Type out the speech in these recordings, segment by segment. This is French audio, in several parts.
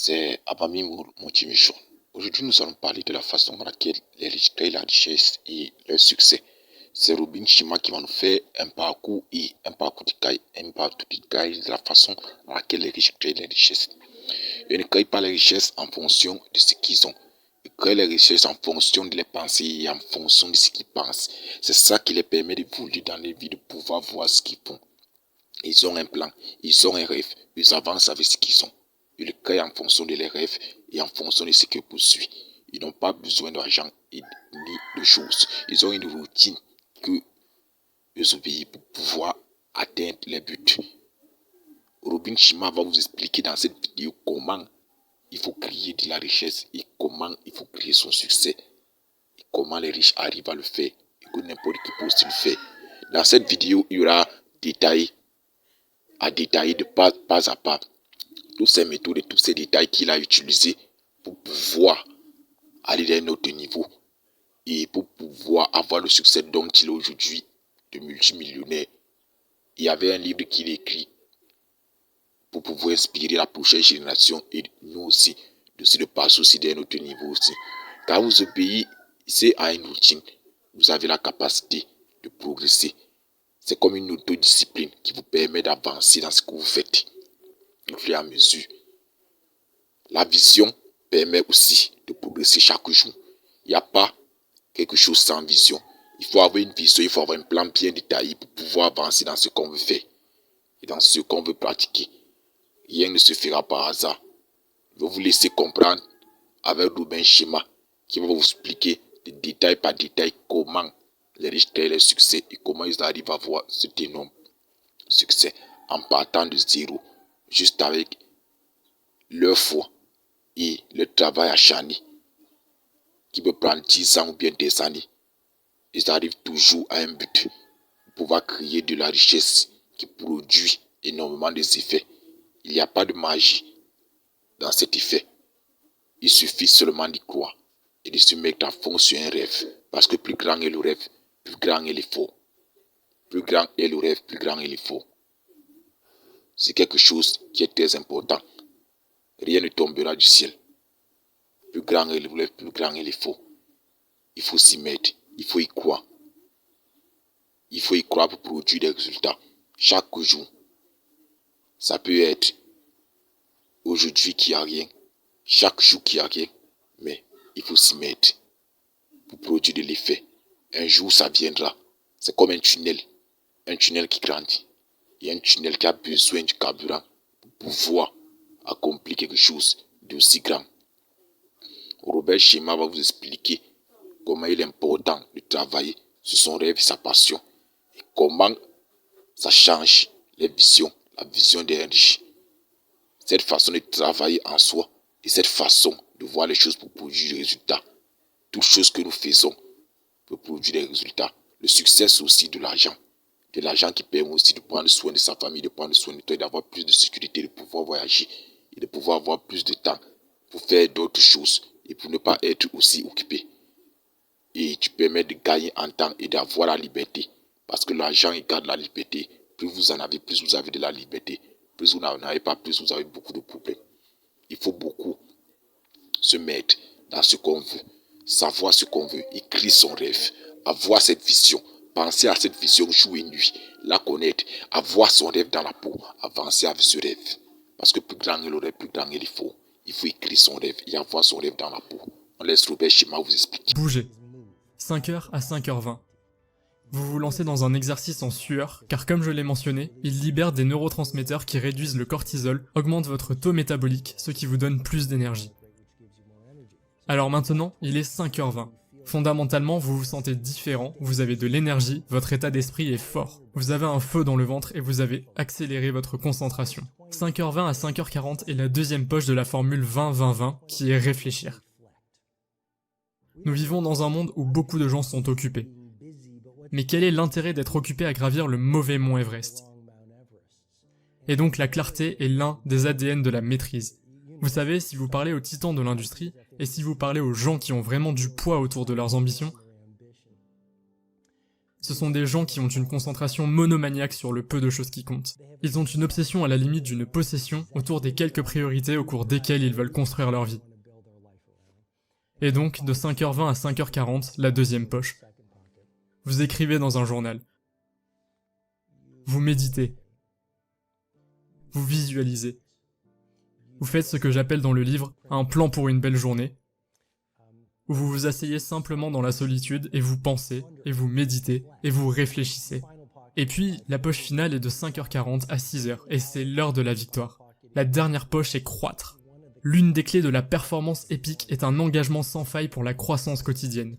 c'est Abami Mochimichon. Aujourd'hui, nous allons parler de la façon dans laquelle les riches créent la richesse et leur succès. C'est Robin Sharma qui va nous faire un parcours de la façon dans laquelle les riches créent les richesses. Ils ne créent pas les richesses en fonction de ce qu'ils ont. Ils créent les richesses en fonction de leurs pensées et en fonction de ce qu'ils pensent. C'est ça qui les permet d'évoluer dans les vies, de pouvoir voir ce qu'ils font. Ils ont un plan, ils ont un rêve, ils avancent avec ce qu'ils ont. Ils le créent en fonction de leurs rêves et en fonction de ce qu'ils poursuivent. Ils n'ont pas besoin d'argent ni de choses. Ils ont une routine que ils obéissent pour pouvoir atteindre les buts. Robin Sharma va vous expliquer dans cette vidéo comment il faut créer de la richesse et comment il faut créer son succès. Et comment les riches arrivent à le faire et que n'importe qui peut aussi le faire. Dans cette vidéo, il y aura détailler de pas à pas toutes ces méthodes et tous ces détails qu'il a utilisés pour pouvoir aller à un autre niveau et pour pouvoir avoir le succès dont il est aujourd'hui de multimillionnaire. Il y avait un livre qu'il écrit pour pouvoir inspirer la prochaine génération et nous aussi de passer aussi d'un autre niveau aussi. Car vous obéissez à une routine, vous avez la capacité de progresser. C'est comme une autodiscipline qui vous permet d'avancer dans ce que vous faites au fur et à mesure. La vision permet aussi de progresser chaque jour. Il n'y a pas quelque chose sans vision. Il faut avoir une vision, il faut avoir un plan bien détaillé pour pouvoir avancer dans ce qu'on veut faire et dans ce qu'on veut pratiquer. Rien ne se fera par hasard. Je vais vous laisser comprendre avec Robin Sharma qui va vous expliquer de détail par détail comment les riches créent leur succès et comment ils arrivent à avoir cet énorme succès en partant de zéro, juste avec leur foi et le travail acharné qui peut prendre 10 ans ou bien des années. Ils arrivent toujours à un but, pouvoir créer de la richesse qui produit énormément d'effets. Il n'y a pas de magie dans cet effet. Il suffit seulement d'y croire et de se mettre à fond sur un rêve. Parce que plus grand est le rêve, plus grand est l'effort. Plus grand est le rêve, plus grand est l'effort. C'est quelque chose qui est très important. Rien ne tombera du ciel. Plus grand est le rêve, plus grand est l'effort. Il faut s'y mettre, il faut y croire. Il faut y croire pour produire des résultats. Chaque jour, ça peut être aujourd'hui qu'il n'y a rien, chaque jour qu'il n'y a rien, mais il faut s'y mettre pour produire de l'effet. Un jour, ça viendra. C'est comme un tunnel qui grandit. Il y a un tunnel qui a besoin du carburant pour pouvoir accomplir quelque chose d'aussi grand. Robin Sharma va vous expliquer comment il est important de travailler sur son rêve et sa passion et comment ça change les visions, la vision des riches. Cette façon de travailler en soi et cette façon de voir les choses pour produire des résultats. Toutes choses que nous faisons pour produire des résultats. Le succès, c'est aussi de l'argent. De l'argent qui permet aussi de prendre soin de sa famille, de prendre soin de toi, d'avoir plus de sécurité, de pouvoir voyager et de pouvoir avoir plus de temps pour faire d'autres choses et pour ne pas être aussi occupé. Et tu permets de gagner en temps et d'avoir la liberté. Parce que l'argent égale la liberté. Plus vous en avez, plus vous avez de la liberté. Plus vous n'en avez pas, plus vous avez beaucoup de problèmes. Il faut beaucoup se mettre dans ce qu'on veut, savoir ce qu'on veut, écrire son rêve, avoir cette vision, penser à cette vision jour et nuit, la connaître, avoir son rêve dans la peau, avancer avec ce rêve. Parce que plus grand est le rêve, plus grand est l'effort. Il faut écrire son rêve et avoir son rêve dans la peau. On laisse Robin Sharma vous expliquer. Bougez. 5h à 5h20. Vous vous lancez dans un exercice en sueur, car comme je l'ai mentionné, il libère des neurotransmetteurs qui réduisent le cortisol, augmentent votre taux métabolique, ce qui vous donne plus d'énergie. Alors maintenant, il est 5h20. Fondamentalement, vous vous sentez différent, vous avez de l'énergie, votre état d'esprit est fort. Vous avez un feu dans le ventre et vous avez accéléré votre concentration. 5h20 à 5h40 est la deuxième poche de la formule 20-20-20 qui est réfléchir. Nous vivons dans un monde où beaucoup de gens sont occupés. Mais quel est l'intérêt d'être occupé à gravir le mauvais mont Everest? Et donc la clarté est l'un des ADN de la maîtrise. Vous savez, si vous parlez aux titans de l'industrie, et si vous parlez aux gens qui ont vraiment du poids autour de leurs ambitions, Ce sont des gens qui ont une concentration monomaniaque sur le peu de choses qui comptent. Ils ont une obsession à la limite d'une possession autour des quelques priorités au cours desquelles ils veulent construire leur vie. Et donc, de 5h20 à 5h40, la deuxième poche. Vous écrivez dans un journal. Vous méditez. Vous visualisez. Vous faites ce que j'appelle dans le livre un plan pour une belle journée, où vous vous asseyez simplement dans la solitude et vous pensez, et vous méditez, et vous réfléchissez. Et puis, la poche finale est de 5h40 à 6h, et c'est l'heure de la victoire. La dernière poche est croître. L'une des clés de la performance épique est un engagement sans faille pour la croissance quotidienne.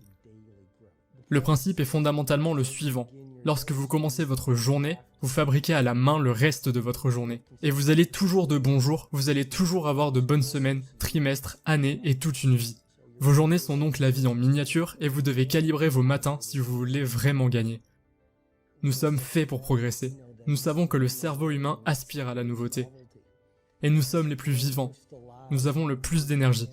Le principe est fondamentalement le suivant. Lorsque vous commencez votre journée, vous fabriquez à la main le reste de votre journée. Et vous allez toujours de bons jours, vous allez toujours avoir de bonnes semaines, trimestres, années et toute une vie. Vos journées sont donc la vie en miniature et vous devez calibrer vos matins si vous voulez vraiment gagner. Nous sommes faits pour progresser. Nous savons que le cerveau humain aspire à la nouveauté. Et nous sommes les plus vivants. Nous avons le plus d'énergie.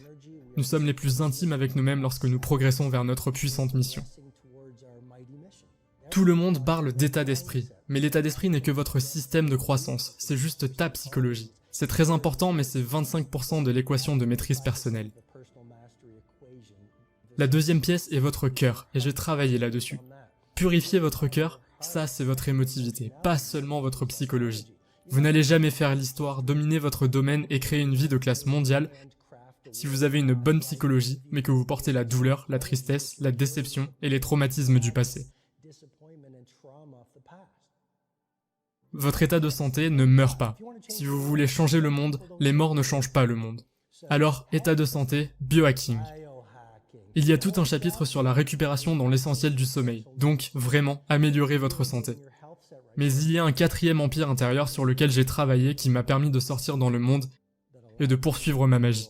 Nous sommes les plus intimes avec nous-mêmes lorsque nous progressons vers notre puissante mission. Tout le monde parle d'état d'esprit, mais l'état d'esprit n'est que votre système de croissance, c'est juste ta psychologie. C'est très important, mais c'est 25% de l'équation de maîtrise personnelle. La deuxième pièce est votre cœur, et j'ai travaillé là-dessus. Purifier votre cœur, ça c'est votre émotivité, pas seulement votre psychologie. Vous n'allez jamais faire l'histoire, dominer votre domaine et créer une vie de classe mondiale si vous avez une bonne psychologie, mais que vous portez la douleur, la tristesse, la déception et les traumatismes du passé. Votre état de santé ne meurt pas. Si vous voulez changer le monde, les morts ne changent pas le monde. Alors, état de santé, biohacking. Il y a tout un chapitre sur la récupération dans l'essentiel du sommeil, donc vraiment améliorer votre santé. Mais il y a un quatrième empire intérieur sur lequel j'ai travaillé qui m'a permis de sortir dans le monde et de poursuivre ma magie.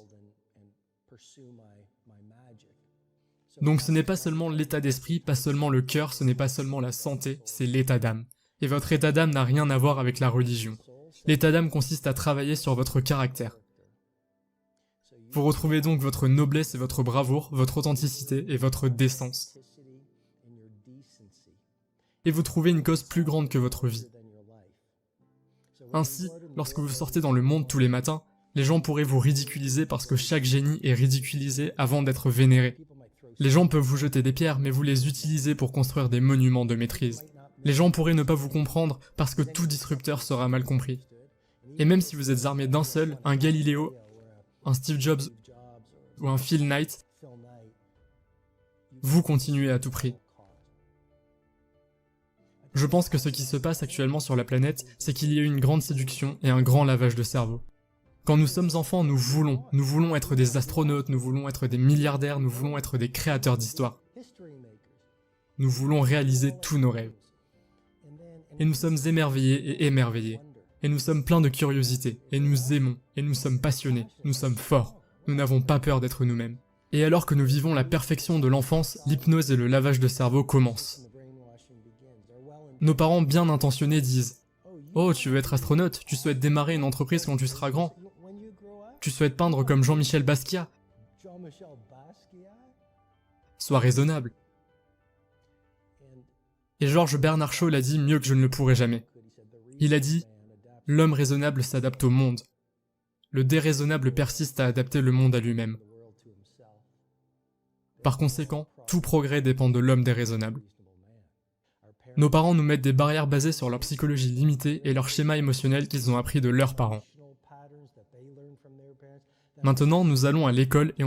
Donc ce n'est pas seulement l'état d'esprit, pas seulement le cœur, ce n'est pas seulement la santé, c'est l'état d'âme. Et votre état d'âme n'a rien à voir avec la religion. L'état d'âme consiste à travailler sur votre caractère. Vous retrouvez donc votre noblesse et votre bravoure, votre authenticité et votre décence. Et vous trouvez une cause plus grande que votre vie. Ainsi, lorsque vous sortez dans le monde tous les matins, les gens pourraient vous ridiculiser parce que chaque génie est ridiculisé avant d'être vénéré. Les gens peuvent vous jeter des pierres, mais vous les utilisez pour construire des monuments de maîtrise. Les gens pourraient ne pas vous comprendre parce que tout disrupteur sera mal compris. Et même si vous êtes armé d'un seul, un Galiléo, un Steve Jobs ou un Phil Knight, vous continuez à tout prix. Je pense que ce qui se passe actuellement sur la planète, c'est qu'il y a eu une grande séduction et un grand lavage de cerveau. Quand nous sommes enfants, nous voulons être des astronautes, nous voulons être des milliardaires, nous voulons être des créateurs d'histoire. Nous voulons réaliser tous nos rêves. Et nous sommes émerveillés et émerveillés. Et nous sommes pleins de curiosité, et nous aimons, et nous sommes passionnés, nous sommes forts. Nous n'avons pas peur d'être nous-mêmes. Et alors que nous vivons la perfection de l'enfance, l'hypnose et le lavage de cerveau commencent. Nos parents bien intentionnés disent « Oh, tu veux être astronaute, tu souhaites démarrer une entreprise quand tu seras grand. Tu souhaites peindre comme Jean-Michel Basquiat. Sois raisonnable. » Et Georges Bernard Shaw l'a dit mieux que je ne le pourrai jamais. Il a dit « L'homme raisonnable s'adapte au monde. Le déraisonnable persiste à adapter le monde à lui-même. » Par conséquent, tout progrès dépend de l'homme déraisonnable. Nos parents nous mettent des barrières basées sur leur psychologie limitée et leur schéma émotionnel qu'ils ont appris de leurs parents. Maintenant, nous allons à l'école et